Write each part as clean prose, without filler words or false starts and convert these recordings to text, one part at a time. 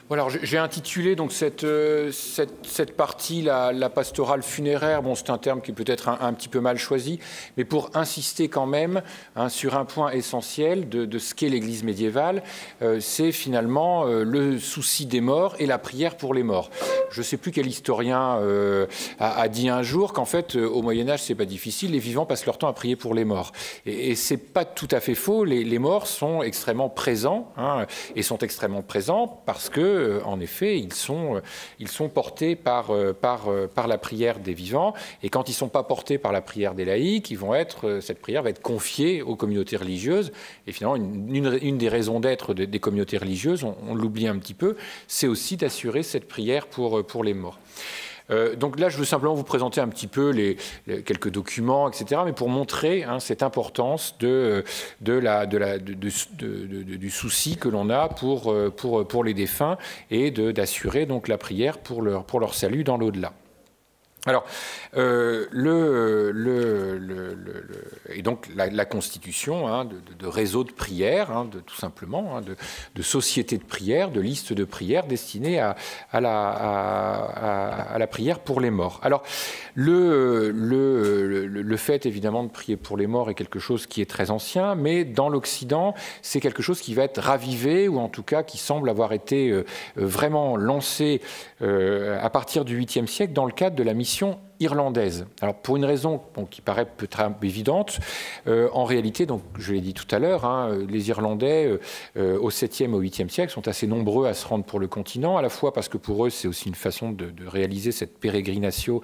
Voilà, j'ai intitulé donc cette partie la pastorale funéraire. Bon, c'est un terme qui est peut-être un petit peu mal choisi, mais pour insister quand même sur un point essentiel de ce qu'est l'Église médiévale, c'est finalement le souci des morts et la prière pour les morts. Je ne sais plus quel historien a dit un jour qu'en fait, au Moyen-Âge, c'est pas difficile, les vivants passent leur temps à prier pour les morts. Et c'est pas tout à fait faux, les morts sont extrêmement présents, et sont extrêmement présents parce que en effet, ils sont portés par la prière des vivants. Et quand ils ne sont pas portés par la prière des laïcs, cette prière va être confiée aux communautés religieuses. Et finalement, une des raisons d'être des communautés religieuses, on l'oublie un petit peu, c'est aussi d'assurer cette prière pour les morts. Donc là, je veux simplement vous présenter un petit peu quelques documents, etc., mais pour montrer cette importance du souci que l'on a pour les défunts et d'assurer donc la prière pour leur salut dans l'au-delà. Alors, et donc la constitution de réseaux de prière, tout simplement, de sociétés de prière, de listes de prière destinées à la prière pour les morts. Alors, le fait évidemment de prier pour les morts est quelque chose qui est très ancien, mais dans l'Occident, c'est quelque chose qui va être ravivé, ou en tout cas qui semble avoir été vraiment lancé à partir du 8e siècle dans le cadre de la mission irlandaise. Alors pour une raison qui paraît peut-être évidente, en réalité, donc je l'ai dit tout à l'heure, les Irlandais au 7e, au 8e siècle sont assez nombreux à se rendre pour le continent, à la fois parce que pour eux c'est aussi une façon de réaliser cette peregrinatio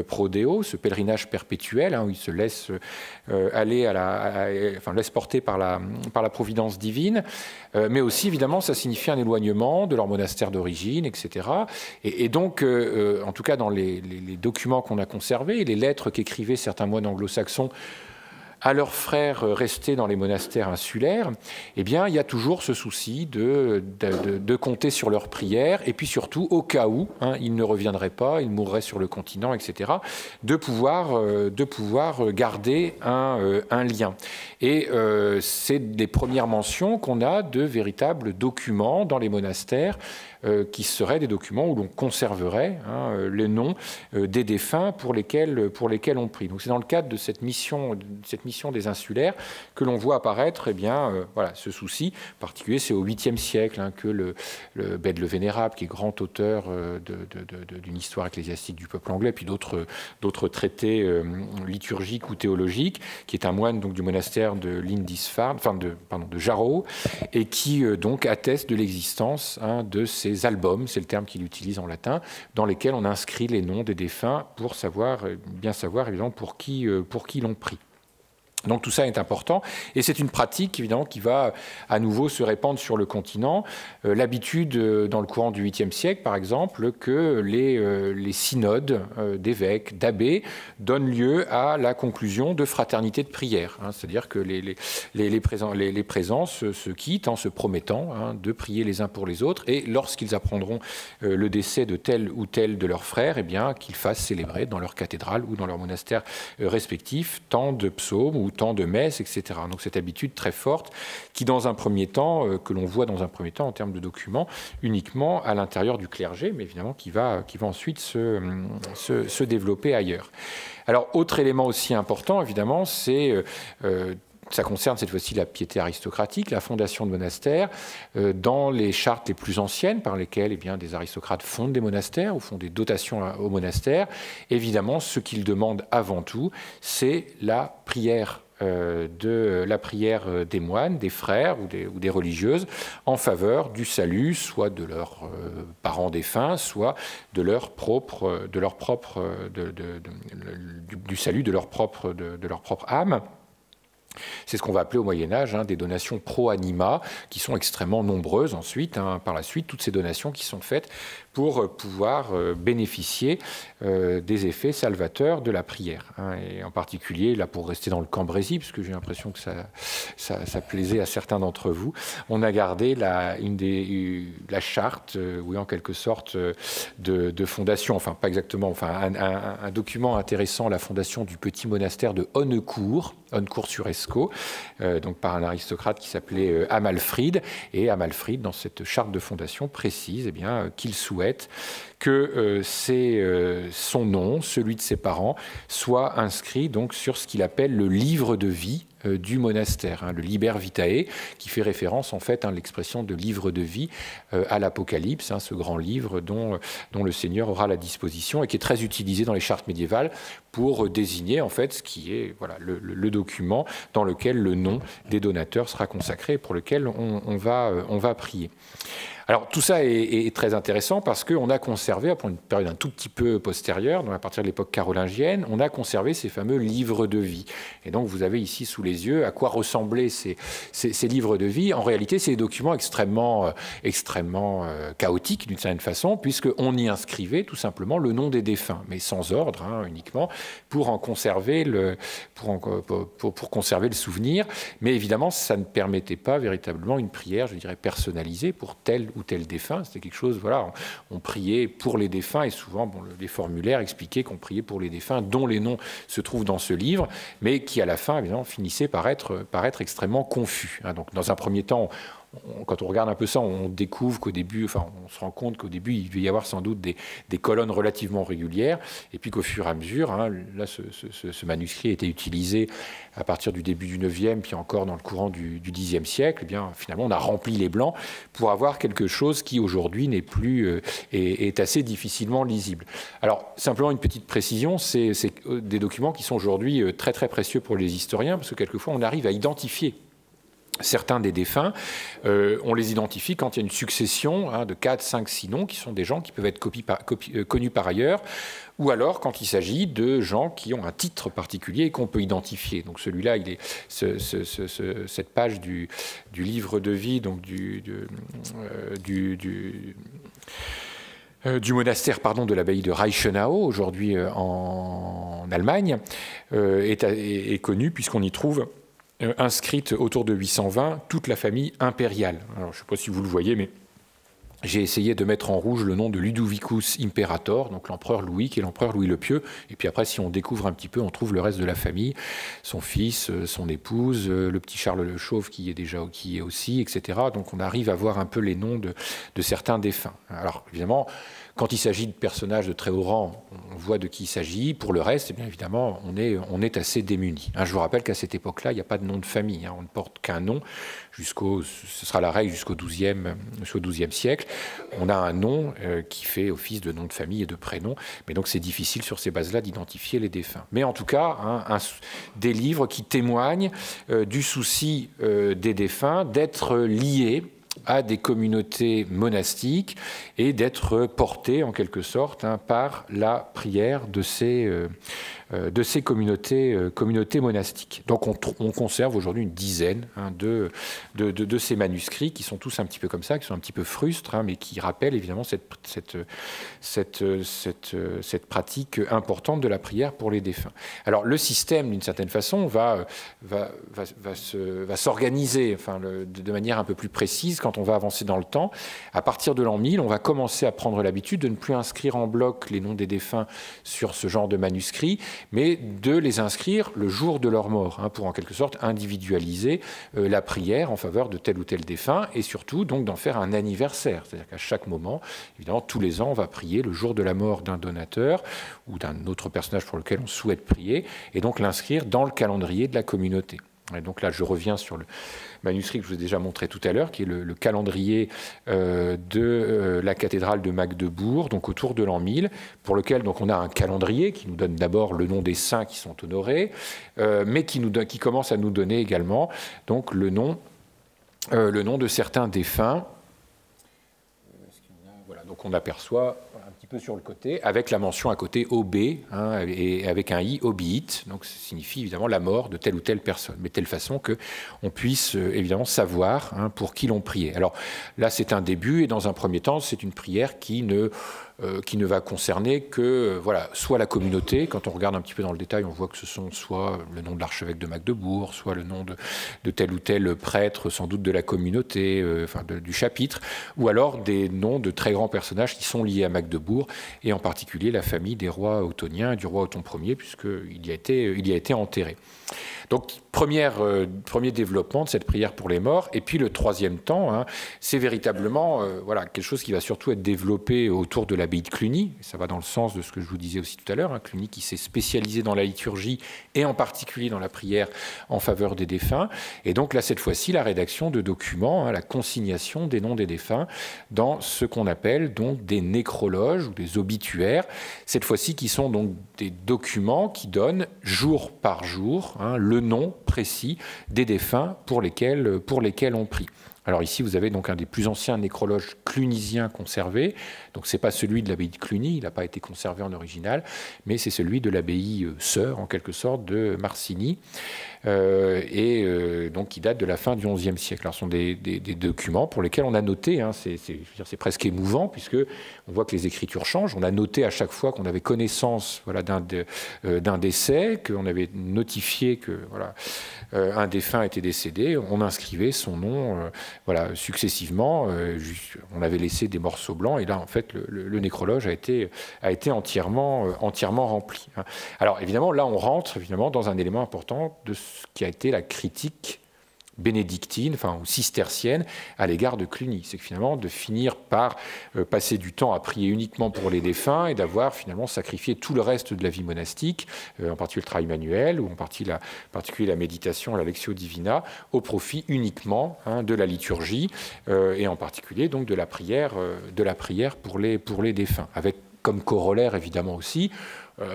pro Deo, ce pèlerinage perpétuel, où ils se laissent aller laissent porter par la providence divine, mais aussi évidemment ça signifie un éloignement de leur monastère d'origine, etc. Et donc, en tout cas dans les documents qu'on a conservés, et les lettres qu'écrivaient certains moines anglo-saxons à leurs frères restés dans les monastères insulaires, eh bien, il y a toujours ce souci de compter sur leurs prières, et puis surtout, au cas où ils ne reviendraient pas, ils mourraient sur le continent, etc., de pouvoir garder un lien. Et c'est des premières mentions qu'on a de véritables documents dans les monastères, qui seraient des documents où l'on conserverait les noms des défunts pour lesquels on prie. Donc c'est dans le cadre de cette mission des insulaires que l'on voit apparaître ce souci particulier. C'est au 8e siècle que le Bède le Vénérable, qui est grand auteur d'une histoire ecclésiastique du peuple anglais, puis d'autres traités liturgiques ou théologiques, qui est un moine donc du monastère de Lindisfarne, de Jarrow, et qui donc atteste de l'existence de ces albums, c'est le terme qu'il utilise en latin, dans lesquels on inscrit les noms des défunts pour bien savoir évidemment pour qui l'on prie. Donc tout ça est important, et c'est une pratique évidemment qui va à nouveau se répandre sur le continent. L'habitude dans le courant du 8e siècle, par exemple, que les synodes d'évêques, d'abbés donnent lieu à la conclusion de fraternités de prière. C'est-à-dire que les présents se quittent en se promettant de prier les uns pour les autres, et lorsqu'ils apprendront le décès de tel ou tel de leurs frères, qu'ils fassent célébrer dans leur cathédrale ou dans leur monastère respectif tant de psaumes ou tant de messes, etc. Donc cette habitude très forte qui, dans un premier temps, que l'on voit dans un premier temps en termes de documents, uniquement à l'intérieur du clergé, mais évidemment qui va ensuite se développer ailleurs. Alors, autre élément aussi important, évidemment, c'est... ça concerne cette fois-ci la piété aristocratique, la fondation de monastères, dans les chartes les plus anciennes par lesquelles des aristocrates fondent des monastères ou font des dotations aux monastères. Évidemment, ce qu'ils demandent avant tout, c'est la prière des moines, des frères ou des religieuses en faveur du salut, soit de leurs parents défunts, soit du salut de leur propre âme. C'est ce qu'on va appeler au Moyen-Âge des donations pro anima, qui sont extrêmement nombreuses ensuite, par la suite, toutes ces donations qui sont faites pour pouvoir bénéficier des effets salvateurs de la prière. Et en particulier, là pour rester dans le Cambrésis, parce que j'ai l'impression que ça plaisait à certains d'entre vous, on a gardé la charte, oui en quelque sorte, de fondation, enfin pas exactement, un document intéressant, la fondation du petit monastère de Honnecourt sur Essonne, l'UNESCO, donc par un aristocrate qui s'appelait Amalfrid. Et Amalfrid, dans cette charte de fondation, précise qu'il souhaite que son nom, celui de ses parents, soit inscrit donc sur ce qu'il appelle le livre de vie du monastère, le Liber Vitae, qui fait référence en fait l'expression de livre de vie à l'Apocalypse, ce grand livre dont le Seigneur aura la disposition et qui est très utilisé dans les chartes médiévales pour désigner en fait ce qui est le document dans lequel le nom des donateurs sera consacré et pour lequel on va prier. Alors tout ça est très intéressant parce qu'on a conservé, pour une période un tout petit peu postérieure, donc à partir de l'époque carolingienne, on a conservé ces fameux livres de vie. Et donc vous avez ici sous les yeux à quoi ressemblaient ces livres de vie. En réalité, c'est des documents extrêmement chaotiques d'une certaine façon, puisqu'on y inscrivait tout simplement le nom des défunts, mais sans ordre, uniquement pour en conserver pour conserver le souvenir. Mais évidemment, ça ne permettait pas véritablement une prière, je dirais, personnalisée pour tel ou tel défunt. C'était quelque chose, on priait pour les défunts et souvent, les formulaires expliquaient qu'on priait pour les défunts dont les noms se trouvent dans ce livre, mais qui à la fin, évidemment, finissaient par être extrêmement confus. Donc, dans un premier temps, quand on regarde un peu ça, on découvre qu'au début, on se rend compte qu'au début, il devait y avoir sans doute des colonnes relativement régulières, et puis qu'au fur et à mesure, là, ce manuscrit a été utilisé à partir du début du IXe, puis encore dans le courant du Xe siècle. Finalement, on a rempli les blancs pour avoir quelque chose qui aujourd'hui n'est plus est assez difficilement lisible. Alors, simplement une petite précision, c'est des documents qui sont aujourd'hui très très précieux pour les historiens, parce que quelquefois, on arrive à identifier certains des défunts, on les identifie quand il y a une succession de 4, 5, 6 noms, qui sont des gens qui peuvent être connus par ailleurs, ou alors quand il s'agit de gens qui ont un titre particulier et qu'on peut identifier. Donc celui-là, cette page du livre de vie, donc du monastère de l'abbaye de Reichenau, aujourd'hui en Allemagne, est connu puisqu'on y trouve inscrite autour de 820 toute la famille impériale. Alors, je ne sais pas si vous le voyez, mais j'ai essayé de mettre en rouge le nom de Ludovicus Imperator, donc l'empereur Louis, qui est l'empereur Louis le Pieux. Et puis après, si on découvre un petit peu, on trouve le reste de la famille, son fils, son épouse, le petit Charles le Chauve qui est aussi, etc. Donc on arrive à voir un peu les noms de certains défunts. Alors évidemment, quand il s'agit de personnages de très haut rang, on voit de qui il s'agit. Pour le reste, bien évidemment, on est assez démunis. Je vous rappelle qu'à cette époque-là, il n'y a pas de nom de famille. On ne porte qu'un nom. Ce sera la règle jusqu'au XIIe siècle. On a un nom qui fait office de nom de famille et de prénom. Mais donc, c'est difficile sur ces bases-là d'identifier les défunts. Mais en tout cas, des livres qui témoignent du souci des défunts d'être liés à des communautés monastiques et d'être portés en quelque sorte par la prière de ces communautés monastiques. Donc on conserve aujourd'hui une dizaine de ces manuscrits qui sont tous un petit peu comme ça, qui sont un petit peu frustres, mais qui rappellent évidemment cette pratique importante de la prière pour les défunts. Alors le système, d'une certaine façon, va s'organiser de manière un peu plus précise quand on va avancer dans le temps. À partir de l'an 1000, on va commencer à prendre l'habitude de ne plus inscrire en bloc les noms des défunts sur ce genre de manuscrits, mais de les inscrire le jour de leur mort, pour en quelque sorte individualiser la prière en faveur de tel ou tel défunt, et surtout donc d'en faire un anniversaire. C'est-à-dire qu'à chaque moment, évidemment, tous les ans, on va prier le jour de la mort d'un donateur ou d'un autre personnage pour lequel on souhaite prier, et donc l'inscrire dans le calendrier de la communauté. Et donc là, je reviens sur le manuscrit que je vous ai déjà montré tout à l'heure, qui est le calendrier de la cathédrale de Magdebourg, donc autour de l'an 1000, pour lequel donc, on a un calendrier qui nous donne d'abord le nom des saints qui sont honorés, mais qui commence à nous donner également donc, le nom de certains défunts. Voilà, donc on aperçoit un petit peu sur le côté, avec la mention à côté OB, et avec un I, obiit, donc ça signifie évidemment la mort de telle ou telle personne, mais de telle façon qu'on puisse évidemment savoir pour qui l'on priait. Alors là, c'est un début, et dans un premier temps, c'est une prière qui ne va concerner que soit la communauté. Quand on regarde un petit peu dans le détail, on voit que ce sont soit le nom de l'archevêque de Magdebourg, soit le nom de tel ou tel prêtre, sans doute de la communauté, du chapitre, ou alors des noms de très grands personnages qui sont liés à Magdebourg, et en particulier la famille des rois ottoniens et du roi Othon Ier, puisqu'il y a été enterré. Donc, premier développement de cette prière pour les morts. Et puis le troisième temps, hein, c'est véritablement voilà, quelque chose qui va surtout être développé autour de l'abbaye de Cluny. Ça va dans le sens de ce que je vous disais aussi tout à l'heure. Hein, Cluny qui s'est spécialisé dans la liturgie et en particulier dans la prière en faveur des défunts. Et donc là, cette fois-ci, la rédaction de documents, hein, la consignation des noms des défunts dans ce qu'on appelle donc des nécrologes ou des obituaires. Cette fois-ci, qui sont donc des documents qui donnent jour par jour, hein, le nom précis des défunts pour lesquels on prie. Alors ici, vous avez donc un des plus anciens nécrologes clunisiens conservés. Donc ce n'est pas celui de l'abbaye de Cluny, il n'a pas été conservé en original, mais c'est celui de l'abbaye sœur, en quelque sorte, de Marcigny, donc qui date de la fin du XIe siècle. Alors ce sont des documents pour lesquels on a noté, hein, c'est presque émouvant, puisque on voit que les écritures changent. On a noté à chaque fois qu'on avait connaissance voilà, d'un décès, qu'on avait notifié que voilà, un défunt était décédé, on inscrivait son nom voilà, successivement. On avait laissé des morceaux blancs, et là, en fait, le nécrologe a été entièrement rempli. Alors, évidemment, là, on rentre évidemment dans un élément important de ce qui a été la critique bénédictine, enfin, ou cistercienne, à l'égard de Cluny. C'est que finalement, de finir par passer du temps à prier uniquement pour les défunts et d'avoir finalement sacrifié tout le reste de la vie monastique, en particulier le travail manuel, ou en particulier la méditation, la lectio divina, au profit uniquement hein, de la liturgie, et en particulier donc de la prière pour les défunts, avec comme corollaire évidemment aussi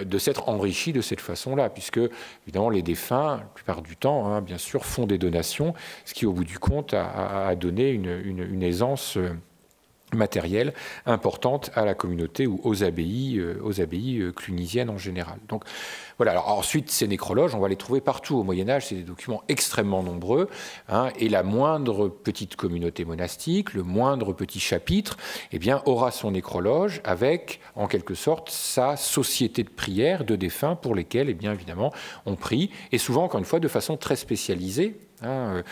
de s'être enrichi de cette façon-là, puisque évidemment les défunts, la plupart du temps, hein, bien sûr, font des donations, ce qui au bout du compte a donné une aisance matérielle importante à la communauté ou aux abbayes clunisiennes en général. Donc voilà. Alors ensuite, ces nécrologes, on va les trouver partout au Moyen-Âge. C'est des documents extrêmement nombreux, hein, et la moindre petite communauté monastique, le moindre petit chapitre, eh bien, aura son nécrologe avec, en quelque sorte, sa société de prière de défunts pour lesquels, eh bien, évidemment, on prie, et souvent, encore une fois, de façon très spécialisée. Hein,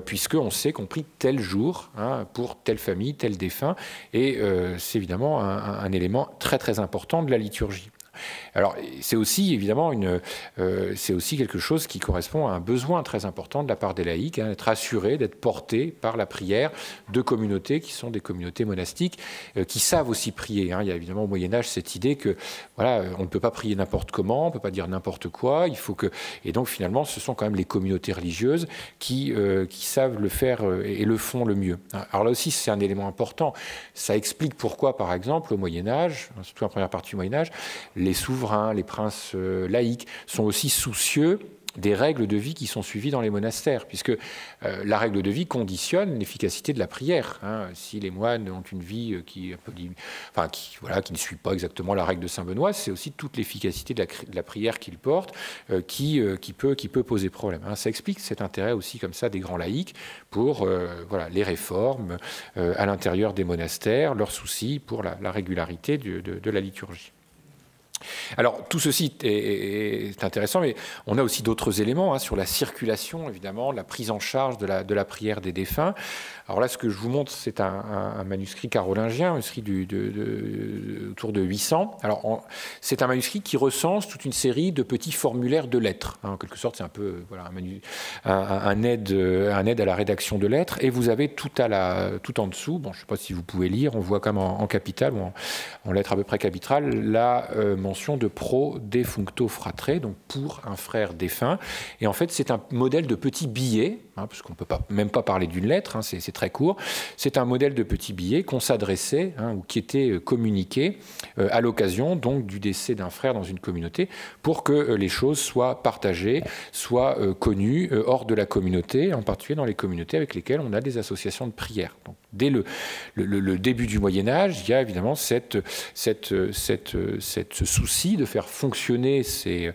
puisqu'on sait qu'on prie tel jour hein, pour telle famille, tel défunt, et c'est évidemment un élément très très important de la liturgie. Alors, c'est aussi évidemment c'est aussi quelque chose qui correspond à un besoin très important de la part des laïcs, hein, d'être assurés, d'être portés par la prière de communautés qui sont des communautés monastiques, qui savent aussi prier. Hein. Il y a évidemment au Moyen-Âge cette idée que voilà, on ne peut pas prier n'importe comment, on ne peut pas dire n'importe quoi, il faut que. Et donc finalement, ce sont quand même les communautés religieuses qui savent le faire et le font le mieux. Alors là aussi, c'est un élément important. Ça explique pourquoi, par exemple, au Moyen-Âge, surtout en première partie du Moyen-Âge, les souverains, les princes laïcs sont aussi soucieux des règles de vie qui sont suivies dans les monastères, puisque la règle de vie conditionne l'efficacité de la prière. Hein. Si les moines ont une vie qui ne suit pas exactement la règle de Saint Benoît, c'est aussi toute l'efficacité de la prière qu'ils portent qui peut poser problème. Hein. Ça explique cet intérêt aussi comme ça des grands laïcs pour les réformes à l'intérieur des monastères, leur souci pour la régularité de la liturgie. Alors, tout ceci est intéressant, mais on a aussi d'autres éléments hein, sur la circulation, évidemment, la prise en charge de la prière des défunts. Alors là, ce que je vous montre, c'est un manuscrit carolingien, un manuscrit autour de 800. Alors, c'est un manuscrit qui recense toute une série de petits formulaires de lettres. Hein, en quelque sorte, c'est un peu voilà, un aide à la rédaction de lettres. Et vous avez tout en dessous, bon, je ne sais pas si vous pouvez lire, on voit comme en capitale, ou en lettres à peu près capitales, la mention de pro defuncto fratre, donc pour un frère défunt. Et en fait, c'est un modèle de petit billet, hein, parce qu'on ne peut même pas parler d'une lettre, hein, c'est très court. C'est un modèle de petit billet qu'on s'adressait, hein, ou qui était communiqué à l'occasion donc du décès d'un frère dans une communauté, pour que les choses soient partagées, soient connues hors de la communauté, en particulier dans les communautés avec lesquelles on a des associations de prière. Donc, dès le début du Moyen-Âge, il y a évidemment ce souci de faire fonctionner ces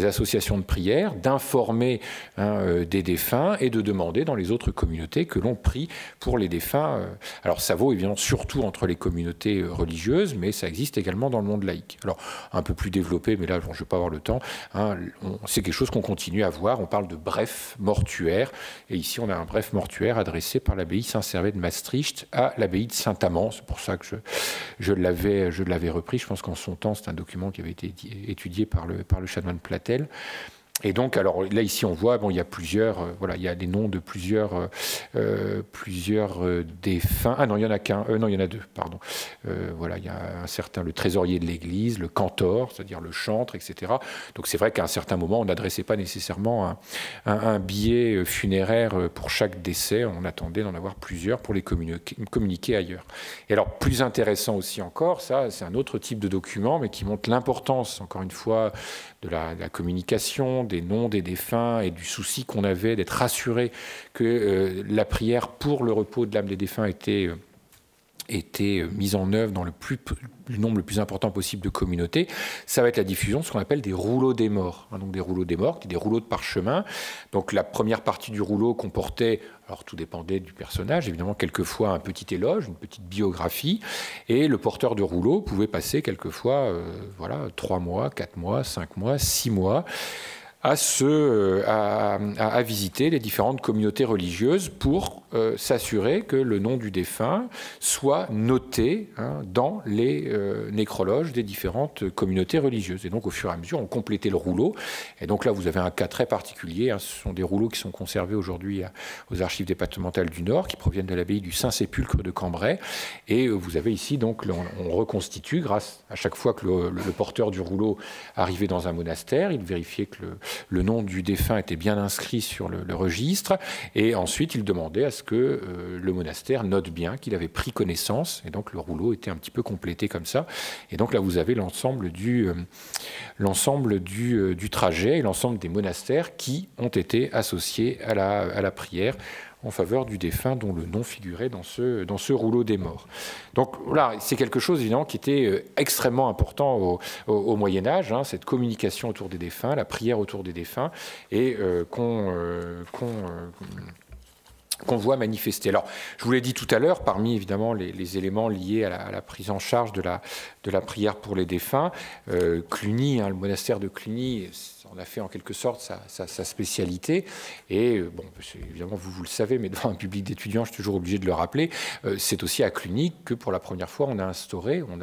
associations de prière, d'informer hein, des défunts et de demander dans les autres communautés que l'on prie pour les défunts. Alors ça vaut évidemment surtout entre les communautés religieuses, mais ça existe également dans le monde laïque. Alors un peu plus développé, mais là je ne vais pas avoir le temps, hein, c'est quelque chose qu'on continue à voir. On parle de bref mortuaire, et ici on a un bref mortuaire adressé par l'abbaye Saint-Servais de Maastricht à l'abbaye de Saint-Amand. C'est pour ça que je l'avais repris. Je pense qu'en son temps, c'est un document qui avait été étudié par le chanoine Platel. Et donc, alors là, ici, on voit, bon, il y a plusieurs, voilà, il y a des noms de plusieurs défunts. Ah non, il y en a qu'un, non, il y en a deux, pardon. Voilà, il y a un certain, le trésorier de l'église, le cantor, c'est-à-dire le chantre, etc. Donc, c'est vrai qu'à un certain moment, on n'adressait pas nécessairement un billet funéraire pour chaque décès. On attendait d'en avoir plusieurs pour les communiquer ailleurs. Et alors, plus intéressant aussi encore, ça, c'est un autre type de document, mais qui montre l'importance, encore une fois, de la communication, des noms des défunts et du souci qu'on avait d'être rassuré que la prière pour le repos de l'âme des défunts était mise en œuvre dans le nombre le plus important possible de communautés, ça va être la diffusion de ce qu'on appelle des rouleaux des morts. Donc des rouleaux des morts, des rouleaux de parchemin. Donc la première partie du rouleau comportait, alors tout dépendait du personnage, évidemment quelquefois un petit éloge, une petite biographie, et le porteur de rouleau pouvait passer quelquefois 3 mois, 4 mois, 5 mois, 6 mois, à visiter les différentes communautés religieuses pour s'assurer que le nom du défunt soit noté dans les nécrologes des différentes communautés religieuses. Et donc, au fur et à mesure, on complétait le rouleau. Et donc là, vous avez un cas très particulier. Ce sont des rouleaux qui sont conservés aujourd'hui aux archives départementales du Nord, qui proviennent de l'abbaye du Saint-Sépulcre de Cambrai. Et vous avez ici, donc, on reconstitue, grâce à chaque fois que le porteur du rouleau arrivait dans un monastère, il vérifiait que le nom du défunt était bien inscrit sur le registre, et ensuite il demandait à ce que le monastère note bien qu'il avait pris connaissance, et donc le rouleau était un petit peu complété comme ça. Et donc là vous avez l'ensemble du trajet et l'ensemble des monastères qui ont été associés à la prière en faveur du défunt dont le nom figurait dans ce rouleau des morts. Donc voilà, c'est quelque chose évidemment qui était extrêmement important au Moyen-Âge, cette communication autour des défunts, la prière autour des défunts, et qu'on voit manifester. Alors, je vous l'ai dit tout à l'heure, parmi évidemment les éléments liés à la prise en charge de la prière pour les défunts, Cluny, le monastère de Cluny, on a fait en quelque sorte sa spécialité. Et bon, évidemment, vous le savez, mais devant un public d'étudiants, je suis toujours obligé de le rappeler, c'est aussi à Cluny que pour la première fois, on a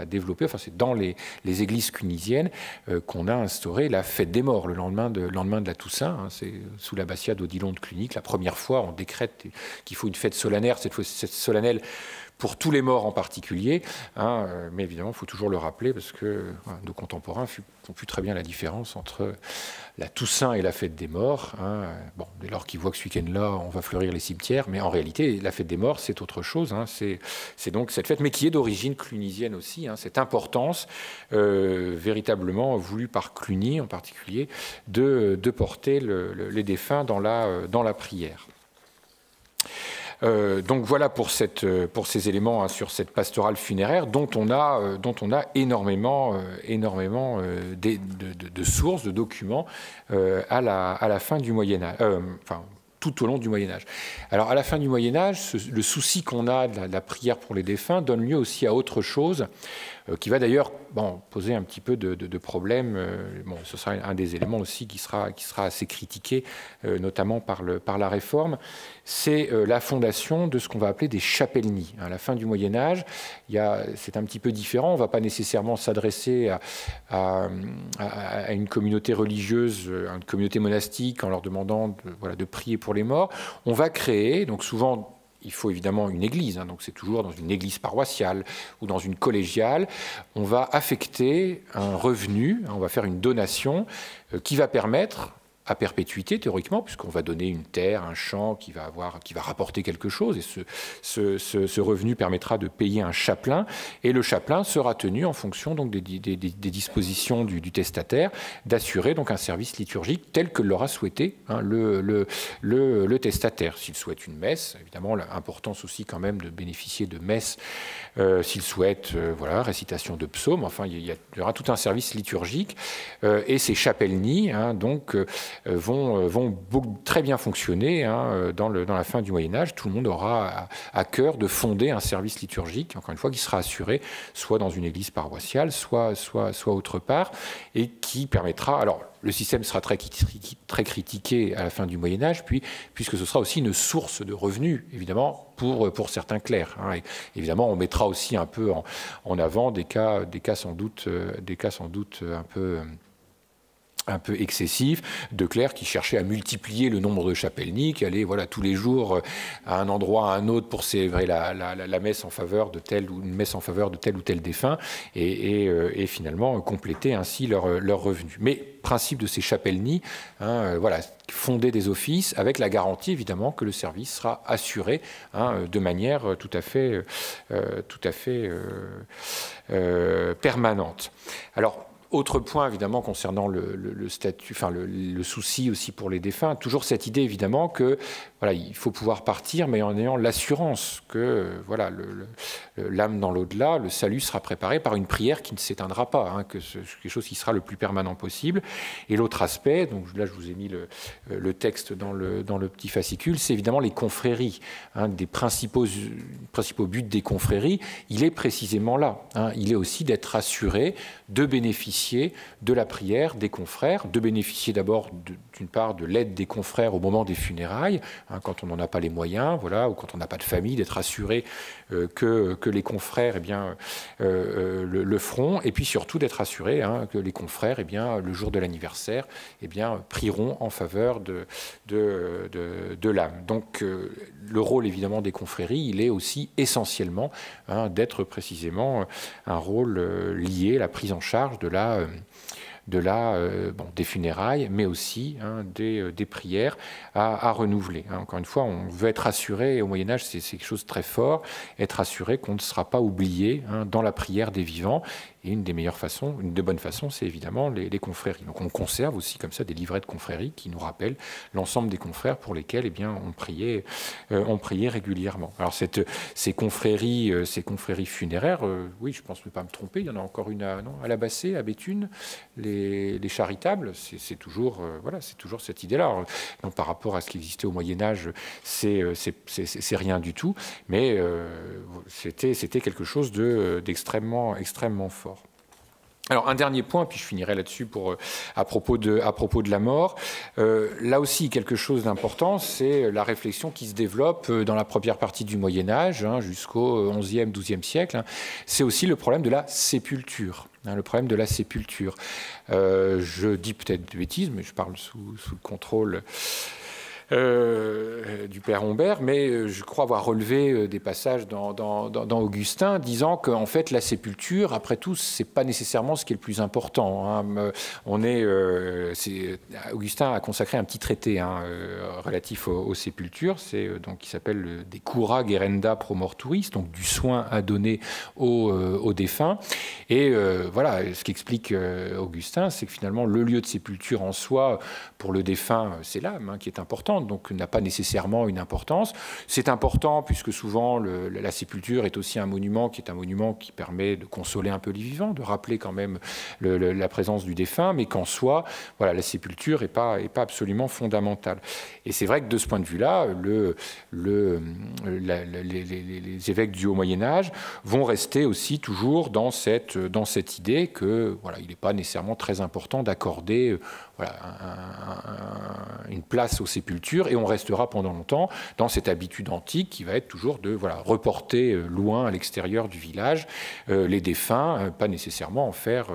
développé, enfin c'est dans les églises clunisiennes qu'on a instauré la fête des morts, le lendemain de la Toussaint. C'est sous l'abbatiat d'Odilon de Cluny que la première fois, on décrète qu'il faut une fête solennelle, cette fois solennelle pour tous les morts en particulier, mais évidemment, il faut toujours le rappeler parce que nos contemporains font plus très bien la différence entre la Toussaint et la fête des morts. Bon, dès lors qu'ils voient que ce week-end-là, on va fleurir les cimetières, mais en réalité, la fête des morts, c'est autre chose. C'est donc cette fête, mais qui est d'origine clunisienne aussi, cette importance véritablement voulue par Cluny en particulier de porter les défunts dans la prière. Donc voilà pour ces éléments sur cette pastorale funéraire dont on a énormément de sources, de documents à la fin du Moyen-Âge, tout au long du Moyen-Âge. Alors à la fin du Moyen-Âge, le souci qu'on a de la prière pour les défunts donne lieu aussi à autre chose, qui va d'ailleurs poser un petit peu de problème. Ce sera un des éléments aussi qui sera assez critiqué, notamment par la Réforme. C'est la fondation de ce qu'on va appeler des chapellenies. À la fin du Moyen-Âge, c'est un petit peu différent. On ne va pas nécessairement s'adresser à une communauté religieuse, à une communauté monastique, en leur demandant de prier pour les morts. On va créer, donc souvent, il faut évidemment une église, donc c'est toujours dans une église paroissiale ou dans une collégiale. On va affecter un revenu, on va faire une donation qui va permettre à perpétuité théoriquement, puisqu'on va donner une terre, un champ qui va rapporter quelque chose, et ce revenu permettra de payer un chapelain, et le chapelain sera tenu en fonction donc des dispositions du testataire d'assurer donc un service liturgique tel que l'aura souhaité le testataire. S'il souhaite une messe, évidemment l'importance aussi quand même de bénéficier de messe, s'il souhaite récitation de psaumes, enfin il y aura tout un service liturgique, et ces chapellenies vont très bien fonctionner dans la fin du Moyen-Âge. Tout le monde aura à cœur de fonder un service liturgique, encore une fois, qui sera assuré soit dans une église paroissiale, soit autre part, et qui permettra... Alors, le système sera très critiqué à la fin du Moyen-Âge, puisque ce sera aussi une source de revenus, évidemment, pour certains clercs. Et évidemment, on mettra aussi un peu en avant des cas sans doute un peu un peu excessif, de clercs qui cherchaient à multiplier le nombre de chapellenies, qui allaient voilà, tous les jours à un endroit, à un autre pour célébrer la messe en faveur de tel ou une messe en faveur de tel ou tel défunt et finalement compléter ainsi leur revenu. Mais principe de ces chapellenies, voilà, fonder des offices avec la garantie évidemment que le service sera assuré de manière tout à fait permanente. Alors, autre point, évidemment, concernant le statut, enfin le souci aussi pour les défunts, toujours cette idée, évidemment, que voilà, il faut pouvoir partir, mais en ayant l'assurance que voilà, l'âme dans l'au-delà, le salut sera préparé par une prière qui ne s'éteindra pas, que c'est quelque chose qui sera le plus permanent possible. Et l'autre aspect, donc là je vous ai mis le texte dans le petit fascicule, c'est évidemment les confréries. Des principaux buts des confréries, il est précisément là. Il est aussi d'être assuré de bénéficier de la prière des confrères, de bénéficier d'abord d'une part de l'aide des confrères au moment des funérailles, quand on n'en a pas les moyens, voilà, ou quand on n'a pas de famille, d'être assuré que les confrères eh bien, le feront, et puis surtout d'être assuré que les confrères, eh bien, le jour de l'anniversaire, eh bien, prieront en faveur de l'âme. Donc le rôle évidemment des confréries, il est aussi essentiellement d'être précisément un rôle lié à la prise en charge des funérailles, mais aussi des prières à renouveler. Encore une fois, on veut être assuré, et au Moyen-Âge, c'est quelque chose de très fort, être assuré qu'on ne sera pas oublié dans la prière des vivants. Et une des meilleures façons, une des bonnes façons, c'est évidemment les confréries. Donc on conserve aussi comme ça des livrets de confréries qui nous rappellent l'ensemble des confrères pour lesquels eh bien, on priait régulièrement. Alors ces confréries funéraires, oui, je pense ne pas me tromper, il y en a encore une à la Bassée, à Béthune, les charitables, c'est toujours, voilà, c'est toujours cette idée-là. Donc par rapport à ce qui existait au Moyen-Âge, c'est rien du tout, mais c'était quelque chose d'extrêmement fort. Alors un dernier point, puis je finirai là-dessus à propos de la mort. Là aussi, quelque chose d'important, c'est la réflexion qui se développe dans la première partie du Moyen-Âge, jusqu'au XIe, XIIe siècle. C'est aussi le problème de la sépulture. Le problème de la sépulture. Je dis peut-être de bêtises, mais je parle sous le contrôle du père Humbert, mais je crois avoir relevé des passages dans Augustin disant qu'en fait la sépulture, après tout, c'est pas nécessairement ce qui est le plus important. Augustin a consacré un petit traité relatif aux sépultures, donc qui s'appelle des cura gerenda pro mortuis, donc du soin à donner aux défunts. Et voilà, ce qu'explique Augustin, c'est que finalement le lieu de sépulture en soi, pour le défunt, c'est l'âme qui est importante, donc n'a pas nécessairement une importance. C'est important puisque souvent la sépulture est aussi un monument qui permet de consoler un peu les vivants, de rappeler quand même la présence du défunt, mais qu'en soi, voilà, la sépulture n'est pas absolument fondamentale. Et c'est vrai que de ce point de vue-là, les évêques du Haut Moyen-Âge vont rester aussi toujours dans cette idée que voilà, il n'est pas nécessairement très important d'accorder une place aux sépultures, et on restera pendant longtemps dans cette habitude antique qui va être toujours de reporter loin à l'extérieur du village les défunts, pas nécessairement en faire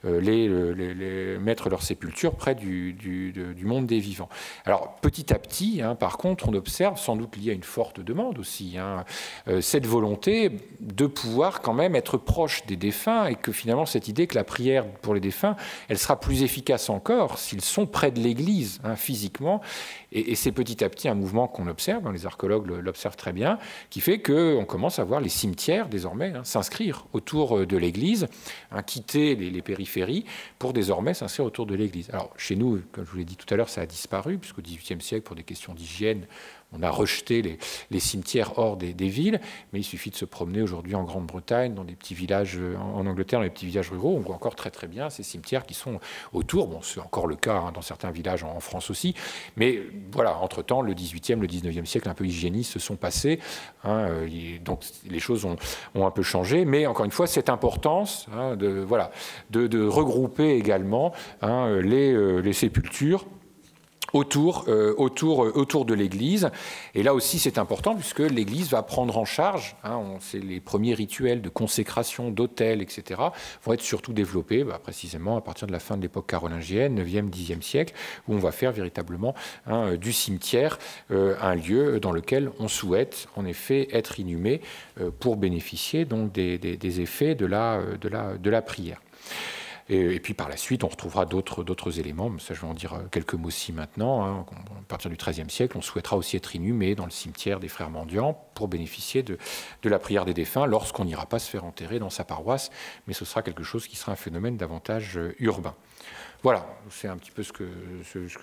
mettre leur sépulture près du monde des vivants. Alors petit à petit, par contre, on observe, sans doute lié à une forte demande aussi, cette volonté de pouvoir quand même être proche des défunts, et que finalement cette idée que la prière pour les défunts, elle sera plus efficace encore s'ils sont près de l'Église physiquement. Et c'est petit à petit un mouvement qu'on observe, les archéologues l'observent très bien, qui fait qu'on commence à voir les cimetières désormais s'inscrire autour de l'Église, quitter les périphéries pour désormais s'inscrire autour de l'Église. Alors chez nous, comme je vous l'ai dit tout à l'heure, ça a disparu, puisqu'au XVIIIe siècle, pour des questions d'hygiène, on a rejeté les cimetières hors des villes, mais il suffit de se promener aujourd'hui en Grande-Bretagne, dans des petits villages, en Angleterre, dans les petits villages ruraux, on voit encore très très bien ces cimetières qui sont autour. Bon, c'est encore le cas dans certains villages en France aussi, mais voilà, entre-temps, le XVIIIe, le XIXe siècle, un peu hygiénistes se sont passés, donc les choses ont un peu changé, mais encore une fois, cette importance de regrouper également les sépultures autour de l'Église. Et là aussi, c'est important puisque l'Église va prendre en charge, c'est les premiers rituels de consécration, d'autel, etc., vont être surtout développés précisément à partir de la fin de l'époque carolingienne, 9e, 10e siècle, où on va faire véritablement du cimetière un lieu dans lequel on souhaite en effet être inhumé pour bénéficier donc des effets de la prière. Et puis par la suite, on retrouvera d'autres éléments, mais ça je vais en dire quelques mots aussi maintenant. À partir du XIIIe siècle, on souhaitera aussi être inhumé dans le cimetière des frères mendiants pour bénéficier de la prière des défunts lorsqu'on n'ira pas se faire enterrer dans sa paroisse, mais ce sera quelque chose qui sera un phénomène davantage urbain. Voilà, c'est un petit peu ce que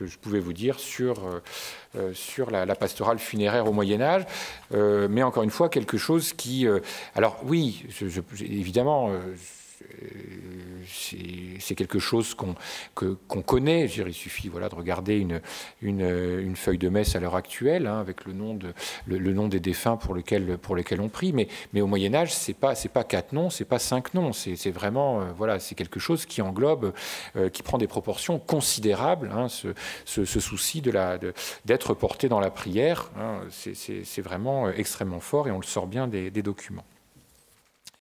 je pouvais vous dire sur la pastorale funéraire au Moyen-Âge. Mais encore une fois, quelque chose qui... alors oui, évidemment... c'est quelque chose qu'on connaît. Je veux dire, il suffit de regarder une feuille de messe à l'heure actuelle avec le nom des défunts pour lesquels on prie. Mais au Moyen-Âge, c'est pas 4 noms, c'est pas 5 noms. C'est vraiment c'est quelque chose qui englobe, qui prend des proportions considérables. Ce souci d'être porté dans la prière, c'est vraiment extrêmement fort et on le sort bien des documents.